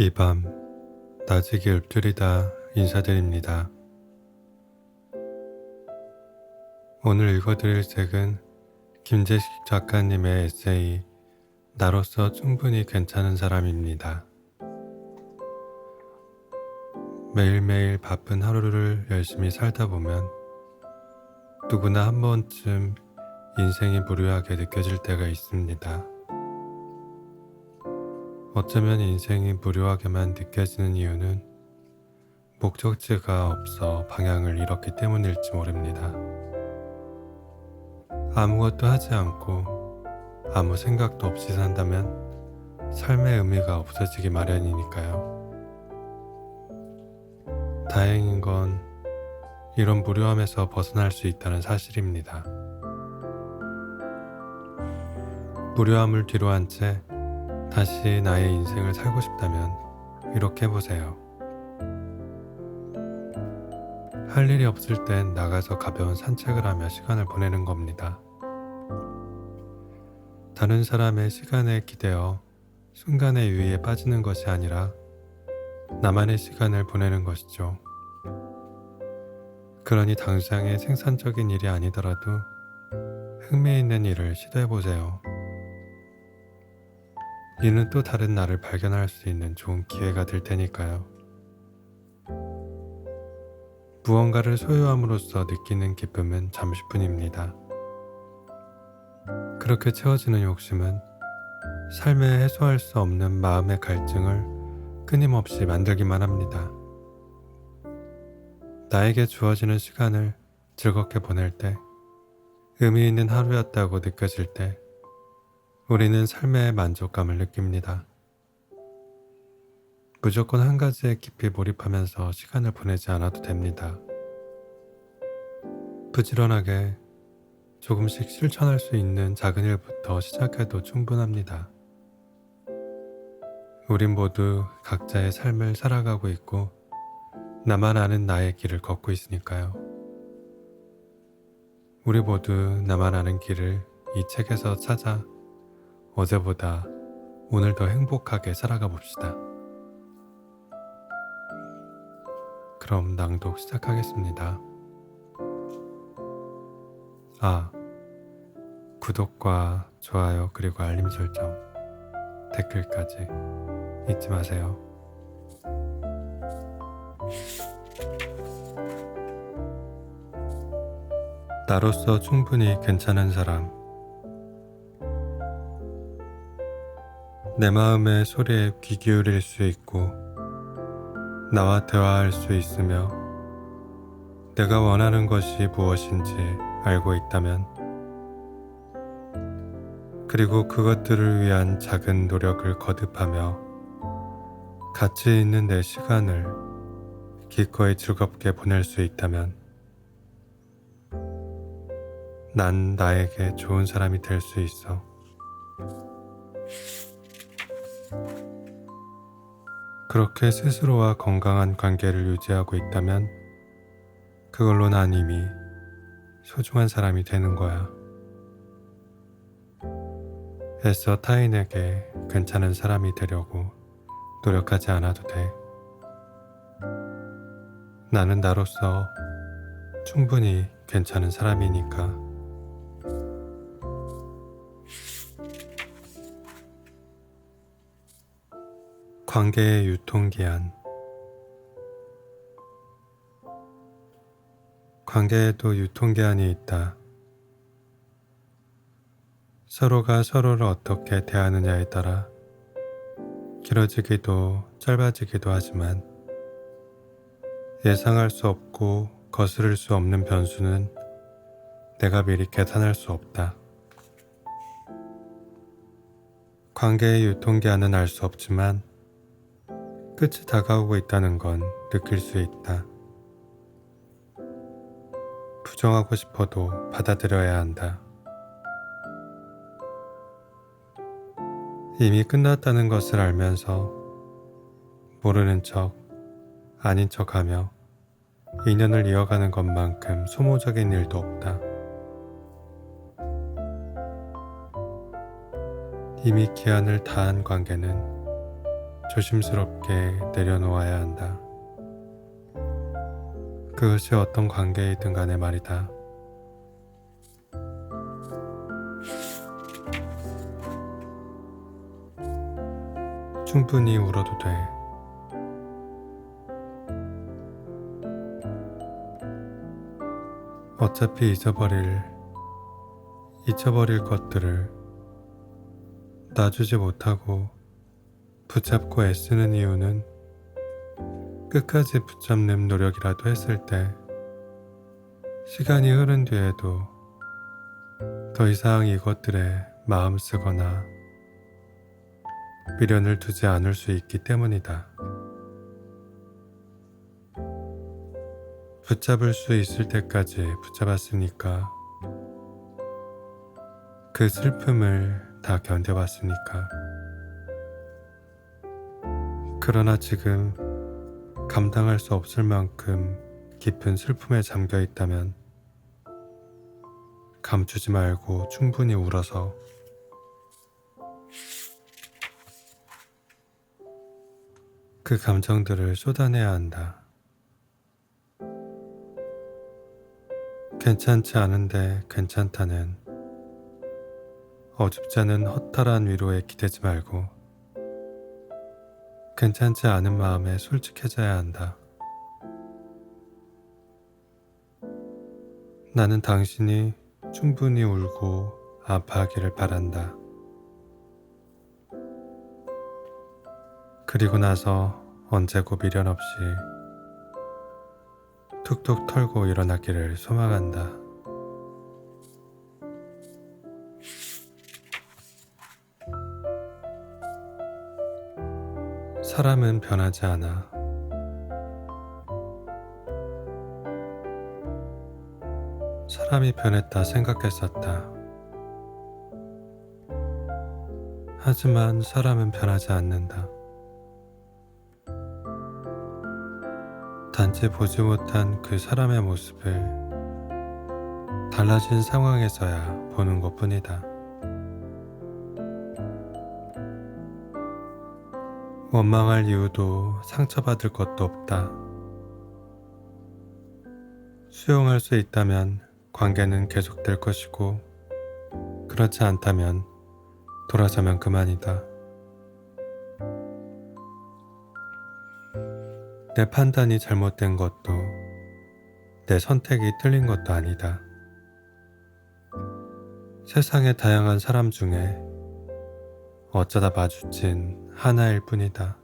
이 밤 나직이 읊조리다 인사드립니다. 오늘 읽어드릴 책은 김재식 작가님의 에세이 나로서 충분히 괜찮은 사람입니다. 매일매일 바쁜 하루를 열심히 살다 보면 누구나 한 번쯤 인생이 무료하게 느껴질 때가 있습니다. 어쩌면 인생이 무료하게만 느껴지는 이유는 목적지가 없어 방향을 잃었기 때문일지 모릅니다. 아무것도 하지 않고 아무 생각도 없이 산다면 삶의 의미가 없어지기 마련이니까요. 다행인 건 이런 무료함에서 벗어날 수 있다는 사실입니다. 무료함을 뒤로 한 채 다시 나의 인생을 살고 싶다면 이렇게 해보세요. 할 일이 없을 땐 나가서 가벼운 산책을 하며 시간을 보내는 겁니다. 다른 사람의 시간에 기대어 순간의 유의에 빠지는 것이 아니라 나만의 시간을 보내는 것이죠. 그러니 당장의 생산적인 일이 아니더라도 흥미있는 일을 시도해보세요. 이는 또 다른 나를 발견할 수 있는 좋은 기회가 될 테니까요. 무언가를 소유함으로써 느끼는 기쁨은 잠시뿐입니다. 그렇게 채워지는 욕심은 삶에 해소할 수 없는 마음의 갈증을 끊임없이 만들기만 합니다. 나에게 주어지는 시간을 즐겁게 보낼 때, 의미 있는 하루였다고 느껴질 때, 우리는 삶의 만족감을 느낍니다. 무조건 한 가지에 깊이 몰입하면서 시간을 보내지 않아도 됩니다. 부지런하게 조금씩 실천할 수 있는 작은 일부터 시작해도 충분합니다. 우린 모두 각자의 삶을 살아가고 있고 나만 아는 나의 길을 걷고 있으니까요. 우리 모두 나만 아는 길을 이 책에서 찾아 어제보다 오늘 더 행복하게 살아가 봅시다. 그럼 낭독 시작하겠습니다. 구독과 좋아요 그리고 알림 설정, 댓글까지 잊지 마세요. 나로서 충분히 괜찮은 사람. 내 마음의 소리에 귀 기울일 수 있고 나와 대화할 수 있으며 내가 원하는 것이 무엇인지 알고 있다면, 그리고 그것들을 위한 작은 노력을 거듭하며 가치 있는 내 시간을 기꺼이 즐겁게 보낼 수 있다면 난 나에게 좋은 사람이 될 수 있어. 그렇게 스스로와 건강한 관계를 유지하고 있다면 그걸로 난 이미 소중한 사람이 되는 거야. 애써 타인에게 괜찮은 사람이 되려고 노력하지 않아도 돼. 나는 나로서 충분히 괜찮은 사람이니까. 관계의 유통기한. 관계에도 유통기한이 있다. 서로가 서로를 어떻게 대하느냐에 따라 길어지기도 짧아지기도 하지만 예상할 수 없고 거스를 수 없는 변수는 내가 미리 계산할 수 없다. 관계의 유통기한은 알 수 없지만 끝이 다가오고 있다는 건 느낄 수 있다. 부정하고 싶어도 받아들여야 한다. 이미 끝났다는 것을 알면서 모르는 척, 아닌 척하며 인연을 이어가는 것만큼 소모적인 일도 없다. 이미 기한을 다한 관계는 조심스럽게 내려놓아야 한다. 그것이 어떤 관계이든 간에 말이다. 충분히 울어도 돼. 어차피 잊어버릴 것들을 놔주지 못하고 붙잡고 애쓰는 이유는 끝까지 붙잡는 노력이라도 했을 때 시간이 흐른 뒤에도 더 이상 이것들에 마음 쓰거나 미련을 두지 않을 수 있기 때문이다. 붙잡을 수 있을 때까지 붙잡았으니까, 그 슬픔을 다 견뎌봤으니까. 그러나 지금 감당할 수 없을 만큼 깊은 슬픔에 잠겨 있다면 감추지 말고 충분히 울어서 그 감정들을 쏟아내야 한다. 괜찮지 않은데 괜찮다는 어줍지 않은 허탈한 위로에 기대지 말고 괜찮지 않은 마음에 솔직해져야 한다. 나는 당신이 충분히 울고 아파하기를 바란다. 그리고 나서 언제고 미련 없이 툭툭 털고 일어나기를 소망한다. 사람은 변하지 않아. 사람이 변했다 생각했었다. 하지만 사람은 변하지 않는다. 단지 보지 못한 그 사람의 모습을 달라진 상황에서야 보는 것뿐이다. 원망할 이유도 상처받을 것도 없다. 수용할 수 있다면 관계는 계속될 것이고, 그렇지 않다면 돌아서면 그만이다. 내 판단이 잘못된 것도 내 선택이 틀린 것도 아니다. 세상의 다양한 사람 중에 어쩌다 마주친 하나일 뿐이다.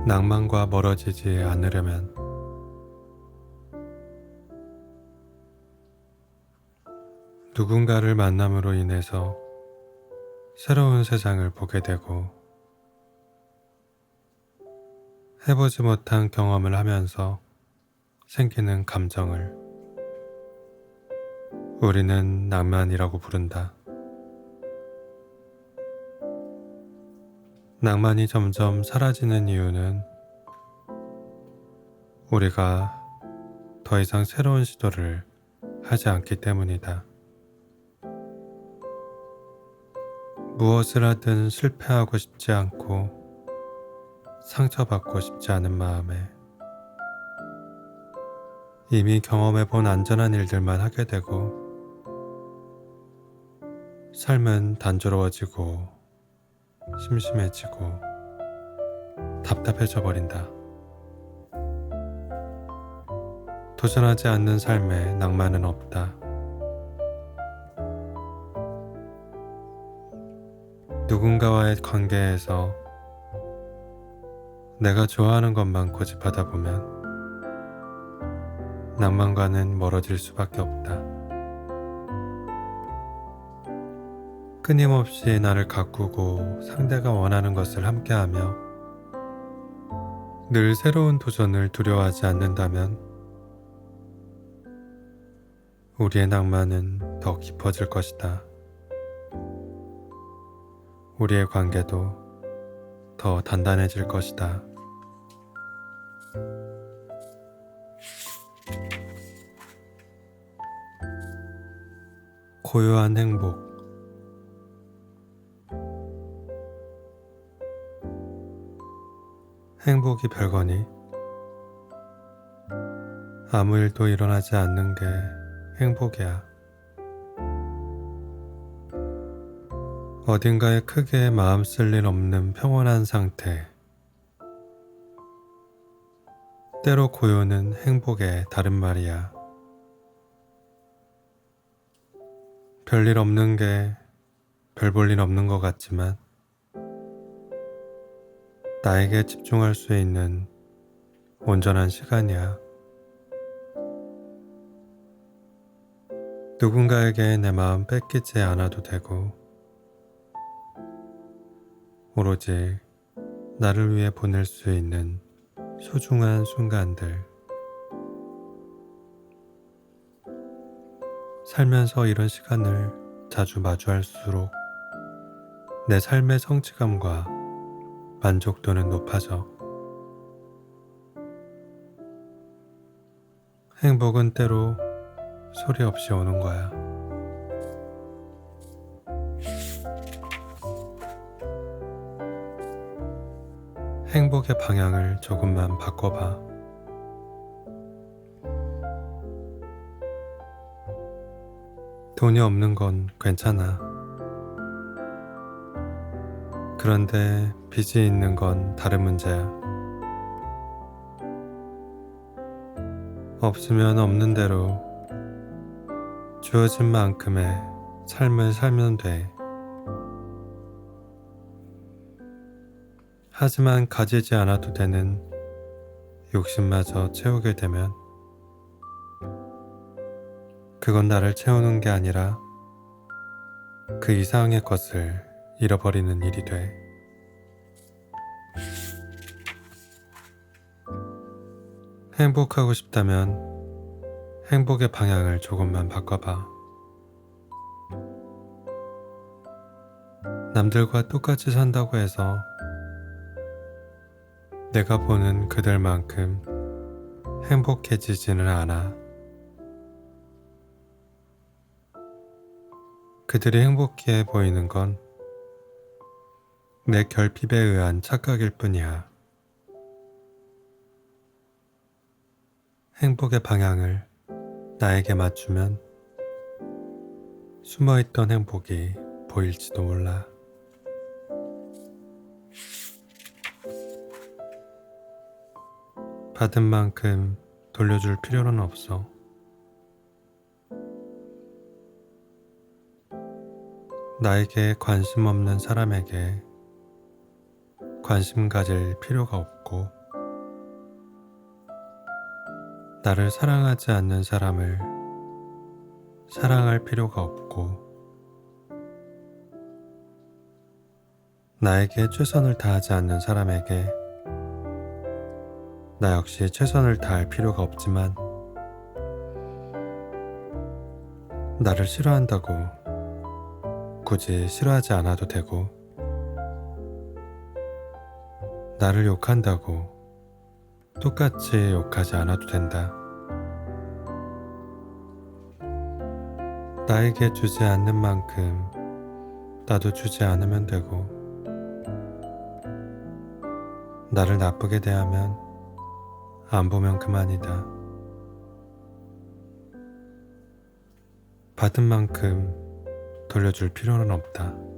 낭만과 멀어지지 않으려면 누군가를 만남으로 인해서 새로운 세상을 보게 되고, 해보지 못한 경험을 하면서 생기는 감정을 우리는 낭만이라고 부른다. 낭만이 점점 사라지는 이유는 우리가 더 이상 새로운 시도를 하지 않기 때문이다. 무엇을 하든 실패하고 싶지 않고 상처받고 싶지 않은 마음에 이미 경험해본 안전한 일들만 하게 되고, 삶은 단조로워지고 심심해지고 답답해져 버린다. 도전하지 않는 삶에 낭만은 없다. 누군가와의 관계에서 내가 좋아하는 것만 고집하다 보면 낭만과는 멀어질 수밖에 없다. 끊임없이 나를 가꾸고 상대가 원하는 것을 함께하며 늘 새로운 도전을 두려워하지 않는다면 우리의 낭만은 더 깊어질 것이다. 우리의 관계도 더 단단해질 것이다. 고요한 행복. 행복이 별거니? 아무 일도 일어나지 않는 게 행복이야. 어딘가에 크게 마음 쓸 일 없는 평온한 상태. 때로 고요는 행복의 다른 말이야. 별일 없는 게 별 볼 일 없는 것 같지만 나에게 집중할 수 있는 온전한 시간이야. 누군가에게 내 마음 뺏기지 않아도 되고 오로지 나를 위해 보낼 수 있는 소중한 순간들. 살면서 이런 시간을 자주 마주할수록 내 삶의 성취감과 만족도는 높아져. 행복은 때로 소리 없이 오는 거야. 행복의 방향을 조금만 바꿔봐. 돈이 없는 건 괜찮아. 그런데 빚이 있는 건 다른 문제야. 없으면 없는 대로 주어진 만큼의 삶을 살면 돼. 하지만 가지지 않아도 되는 욕심마저 채우게 되면 그건 나를 채우는 게 아니라 그 이상의 것을 잃어버리는 일이 돼. 행복하고 싶다면 행복의 방향을 조금만 바꿔봐. 남들과 똑같이 산다고 해서 내가 보는 그들만큼 행복해지지는 않아. 그들이 행복해 보이는 건 내 결핍에 의한 착각일 뿐이야. 행복의 방향을 나에게 맞추면 숨어있던 행복이 보일지도 몰라. 받은 만큼 돌려줄 필요는 없어. 나에게 관심 없는 사람에게 관심 가질 필요가 없고, 나를 사랑하지 않는 사람을 사랑할 필요가 없고, 나에게 최선을 다하지 않는 사람에게 나 역시 최선을 다할 필요가 없지만, 나를 싫어한다고 굳이 싫어하지 않아도 되고, 나를 욕한다고 똑같이 욕하지 않아도 된다. 나에게 주지 않는 만큼 나도 주지 않으면 되고, 나를 나쁘게 대하면 안 보면 그만이다. 받은 만큼 돌려줄 필요는 없다.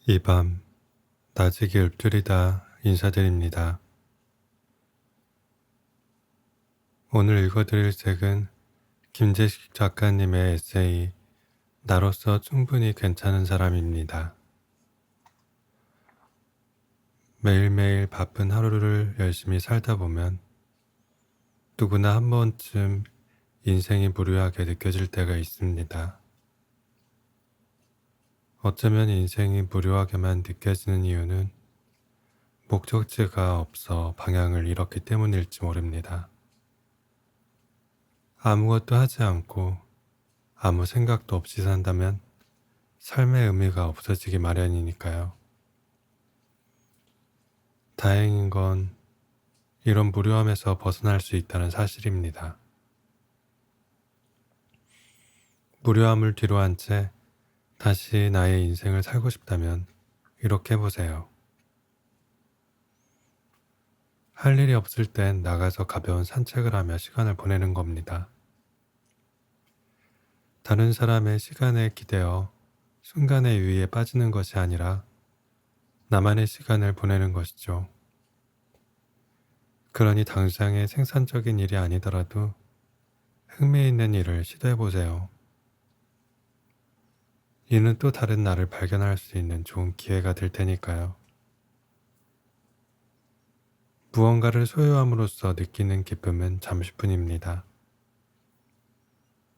이 밤 나직이 읊조리다 인사드립니다. 오늘 읽어드릴 책은 김재식 작가님의 에세이 나로서 충분히 괜찮은 사람입니다. 매일매일 바쁜 하루를 열심히 살다 보면 누구나 한 번쯤 인생이 무료하게 느껴질 때가 있습니다. 어쩌면 인생이 무료하게만 느껴지는 이유는 목적지가 없어 방향을 잃었기 때문일지 모릅니다. 아무것도 하지 않고 아무 생각도 없이 산다면 삶의 의미가 없어지기 마련이니까요. 다행인 건 이런 무료함에서 벗어날 수 있다는 사실입니다. 무료함을 뒤로 한 채 다시 나의 인생을 살고 싶다면 이렇게 해보세요. 할 일이 없을 땐 나가서 가벼운 산책을 하며 시간을 보내는 겁니다. 다른 사람의 시간에 기대어 순간의 유의에 빠지는 것이 아니라 나만의 시간을 보내는 것이죠. 그러니 당장의 생산적인 일이 아니더라도 흥미있는 일을 시도해보세요. 이는 또 다른 나를 발견할 수 있는 좋은 기회가 될 테니까요. 무언가를 소유함으로써 느끼는 기쁨은 잠시뿐입니다.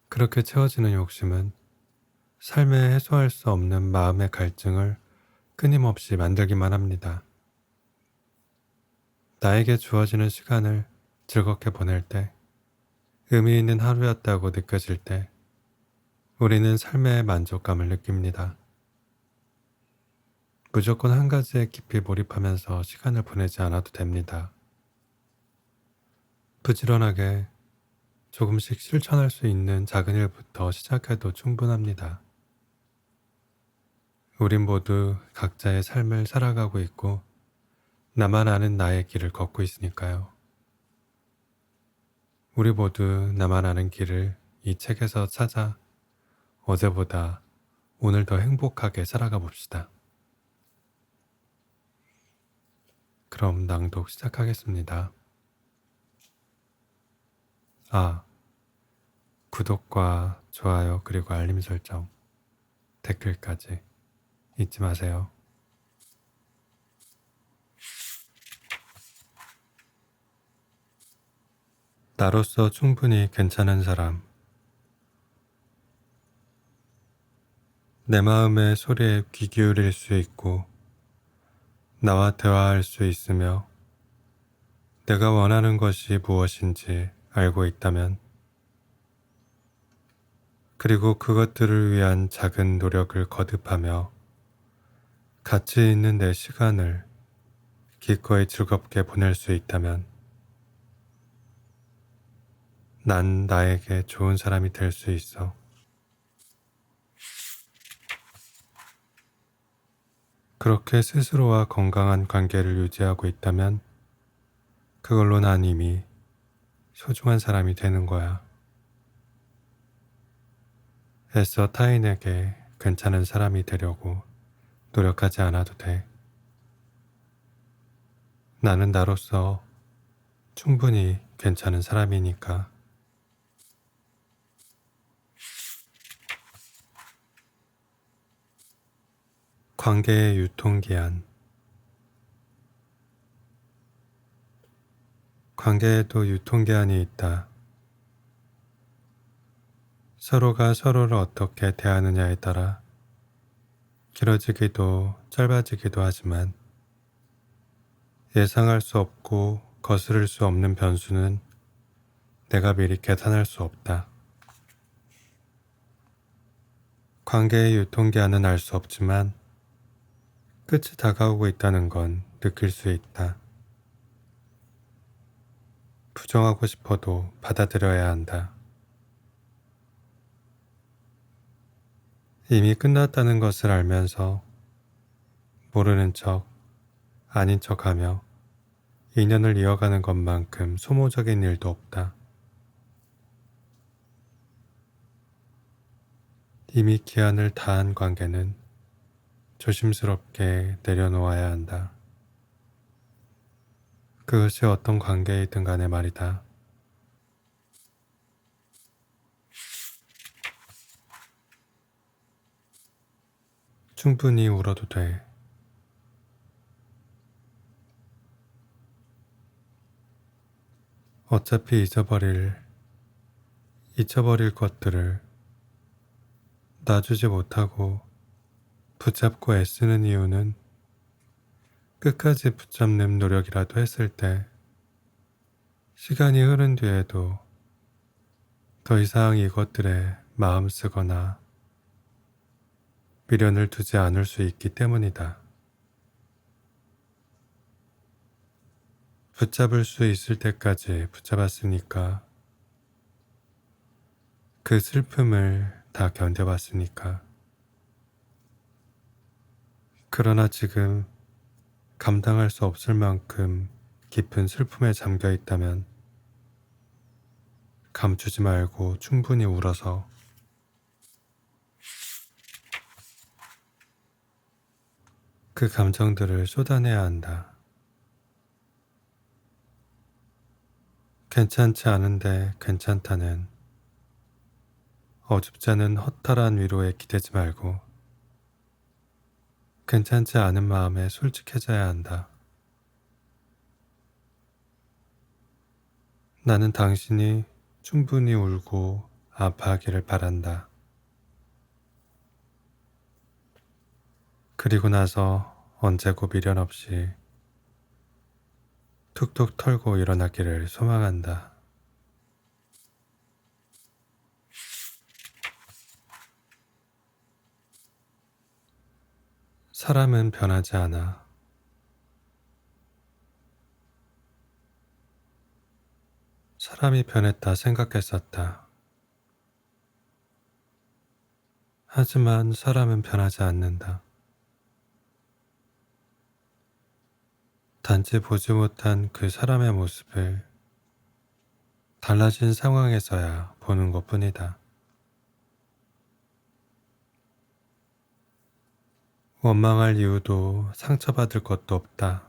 그렇게 채워지는 욕심은 삶에 해소할 수 없는 마음의 갈증을 끊임없이 만들기만 합니다. 나에게 주어지는 시간을 즐겁게 보낼 때, 의미 있는 하루였다고 느껴질 때, 우리는 삶의 만족감을 느낍니다. 무조건 한 가지에 깊이 몰입하면서 시간을 보내지 않아도 됩니다. 부지런하게 조금씩 실천할 수 있는 작은 일부터 시작해도 충분합니다. 우린 모두 각자의 삶을 살아가고 있고 나만 아는 나의 길을 걷고 있으니까요. 우리 모두 나만 아는 길을 이 책에서 찾아 어제보다 오늘 더 행복하게 살아가 봅시다. 그럼 낭독 시작하겠습니다. 구독과 좋아요 그리고 알림 설정, 댓글까지 잊지 마세요. 나로서 충분히 괜찮은 사람. 내 마음의 소리에 귀 기울일 수 있고 나와 대화할 수 있으며 내가 원하는 것이 무엇인지 알고 있다면, 그리고 그것들을 위한 작은 노력을 거듭하며 가치 있는 내 시간을 기꺼이 즐겁게 보낼 수 있다면 난 나에게 좋은 사람이 될 수 있어. 그렇게 스스로와 건강한 관계를 유지하고 있다면 그걸로 난 이미 소중한 사람이 되는 거야. 애써 타인에게 괜찮은 사람이 되려고 노력하지 않아도 돼. 나는 나로서 충분히 괜찮은 사람이니까. 관계의 유통기한. 관계에도 유통기한이 있다. 서로가 서로를 어떻게 대하느냐에 따라 길어지기도 짧아지기도 하지만 예상할 수 없고 거스를 수 없는 변수는 내가 미리 계산할 수 없다. 관계의 유통기한은 알 수 없지만 끝이 다가오고 있다는 건 느낄 수 있다. 부정하고 싶어도 받아들여야 한다. 이미 끝났다는 것을 알면서 모르는 척, 아닌 척하며 인연을 이어가는 것만큼 소모적인 일도 없다. 이미 기한을 다한 관계는 조심스럽게 내려놓아야 한다. 그것이 어떤 관계이든 간에 말이다. 충분히 울어도 돼. 어차피 잊혀버릴 것들을 놔주지 못하고 붙잡고 애쓰는 이유는 끝까지 붙잡는 노력이라도 했을 때 시간이 흐른 뒤에도 더 이상 이것들에 마음 쓰거나 미련을 두지 않을 수 있기 때문이다. 붙잡을 수 있을 때까지 붙잡았으니까, 그 슬픔을 다 견뎌봤으니까. 그러나 지금 감당할 수 없을 만큼 깊은 슬픔에 잠겨 있다면 감추지 말고 충분히 울어서 그 감정들을 쏟아내야 한다. 괜찮지 않은데 괜찮다는 어줍지 않은 허탈한 위로에 기대지 말고 괜찮지 않은 마음에 솔직해져야 한다. 나는 당신이 충분히 울고 아파하기를 바란다. 그리고 나서 언제고 미련 없이 툭툭 털고 일어나기를 소망한다. 사람은 변하지 않아. 사람이 변했다 생각했었다. 하지만 사람은 변하지 않는다. 단지 보지 못한 그 사람의 모습을 달라진 상황에서야 보는 것 뿐이다. 원망할 이유도 상처받을 것도 없다.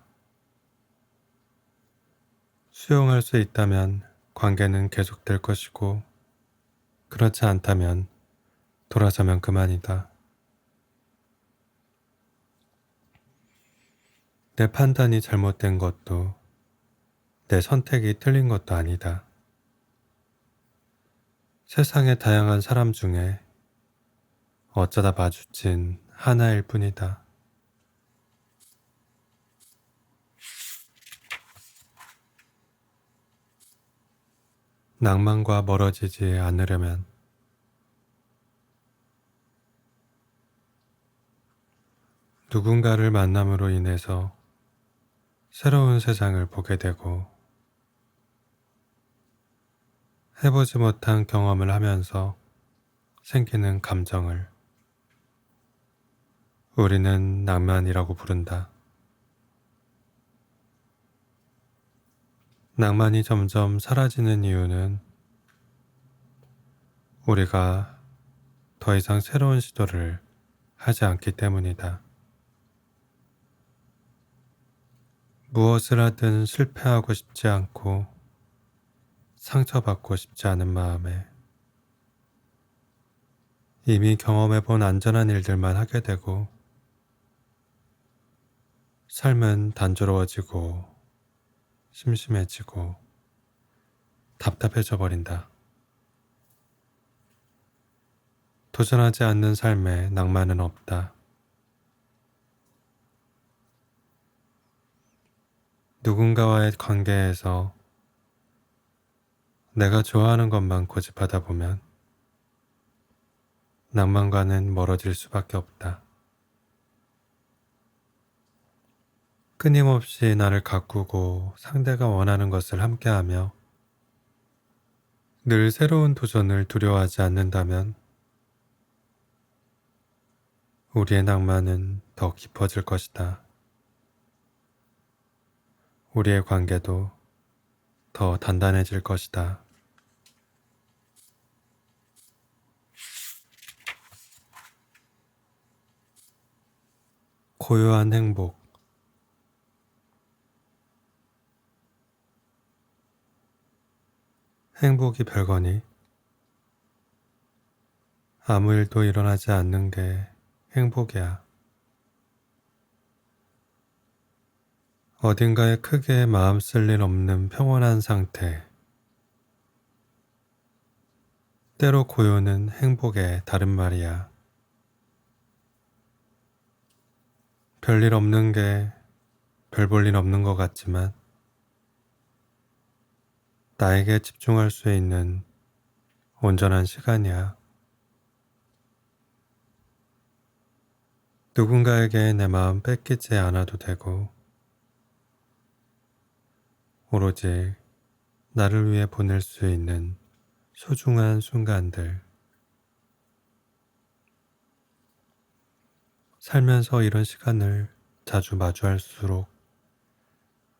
수용할 수 있다면 관계는 계속될 것이고, 그렇지 않다면 돌아서면 그만이다. 내 판단이 잘못된 것도 내 선택이 틀린 것도 아니다. 세상의 다양한 사람 중에 어쩌다 마주친 하나일 뿐이다. 낭만과 멀어지지 않으려면 누군가를 만남으로 인해서 새로운 세상을 보게 되고, 해보지 못한 경험을 하면서 생기는 감정을 우리는 낭만이라고 부른다. 낭만이 점점 사라지는 이유는 우리가 더 이상 새로운 시도를 하지 않기 때문이다. 무엇을 하든 실패하고 싶지 않고 상처받고 싶지 않은 마음에 이미 경험해본 안전한 일들만 하게 되고, 삶은 단조로워지고 심심해지고 답답해져 버린다. 도전하지 않는 삶에 낭만은 없다. 누군가와의 관계에서 내가 좋아하는 것만 고집하다 보면 낭만과는 멀어질 수밖에 없다. 끊임없이 나를 가꾸고 상대가 원하는 것을 함께하며 늘 새로운 도전을 두려워하지 않는다면 우리의 낭만은 더 깊어질 것이다. 우리의 관계도 더 단단해질 것이다. 고요한 행복. 행복이 별거니? 아무 일도 일어나지 않는 게 행복이야. 어딘가에 크게 마음 쓸 일 없는 평온한 상태. 때로 고요는 행복의 다른 말이야. 별일 없는 게 별 볼 일 없는 것 같지만 나에게 집중할 수 있는 온전한 시간이야. 누군가에게 내 마음 뺏기지 않아도 되고 오로지 나를 위해 보낼 수 있는 소중한 순간들. 살면서 이런 시간을 자주 마주할수록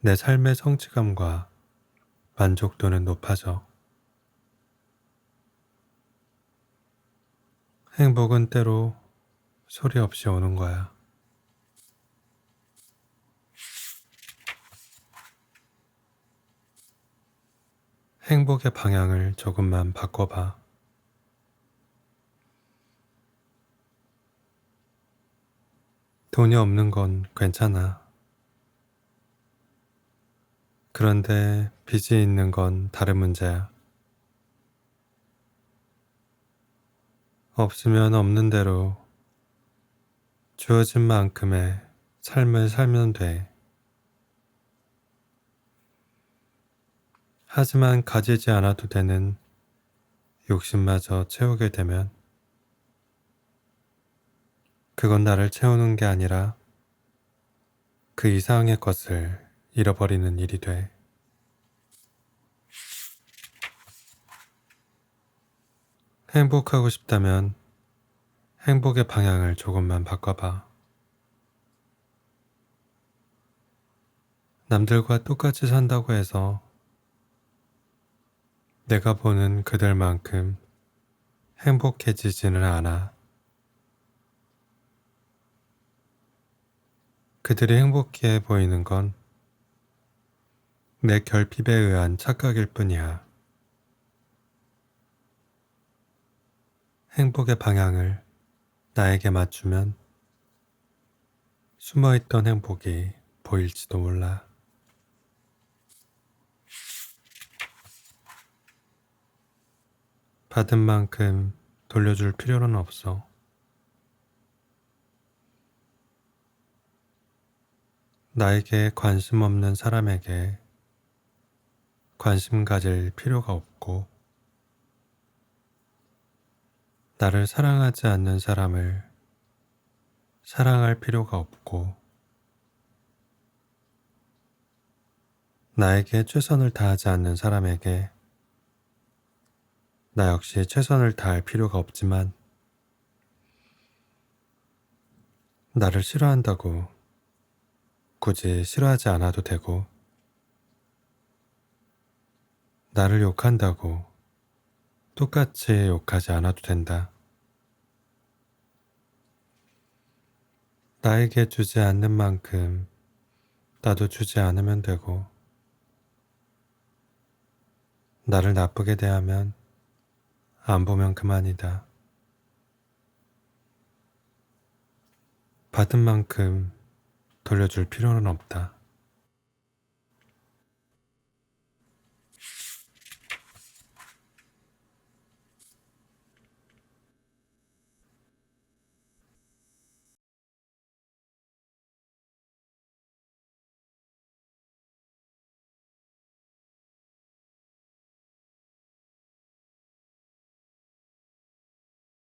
내 삶의 성취감과 만족도는 높아져. 행복은 때로 소리 없이 오는 거야. 행복의 방향을 조금만 바꿔봐. 돈이 없는 건 괜찮아. 그런데 빚이 있는 건 다른 문제야. 없으면 없는 대로 주어진 만큼의 삶을 살면 돼. 하지만 가지지 않아도 되는 욕심마저 채우게 되면 그건 나를 채우는 게 아니라 그 이상의 것을 잃어버리는 일이 돼. 행복하고 싶다면 행복의 방향을 조금만 바꿔봐. 남들과 똑같이 산다고 해서 내가 보는 그들만큼 행복해지지는 않아. 그들이 행복해 보이는 건 내 결핍에 의한 착각일 뿐이야. 행복의 방향을 나에게 맞추면 숨어있던 행복이 보일지도 몰라. 받은 만큼 돌려줄 필요는 없어. 나에게 관심 없는 사람에게 관심 가질 필요가 없고, 나를 사랑하지 않는 사람을 사랑할 필요가 없고, 나에게 최선을 다하지 않는 사람에게 나 역시 최선을 다할 필요가 없지만, 나를 싫어한다고 굳이 싫어하지 않아도 되고, 나를 욕한다고 똑같이 욕하지 않아도 된다. 나에게 주지 않는 만큼 나도 주지 않으면 되고, 나를 나쁘게 대하면 안 보면 그만이다. 받은 만큼 돌려줄 필요는 없다.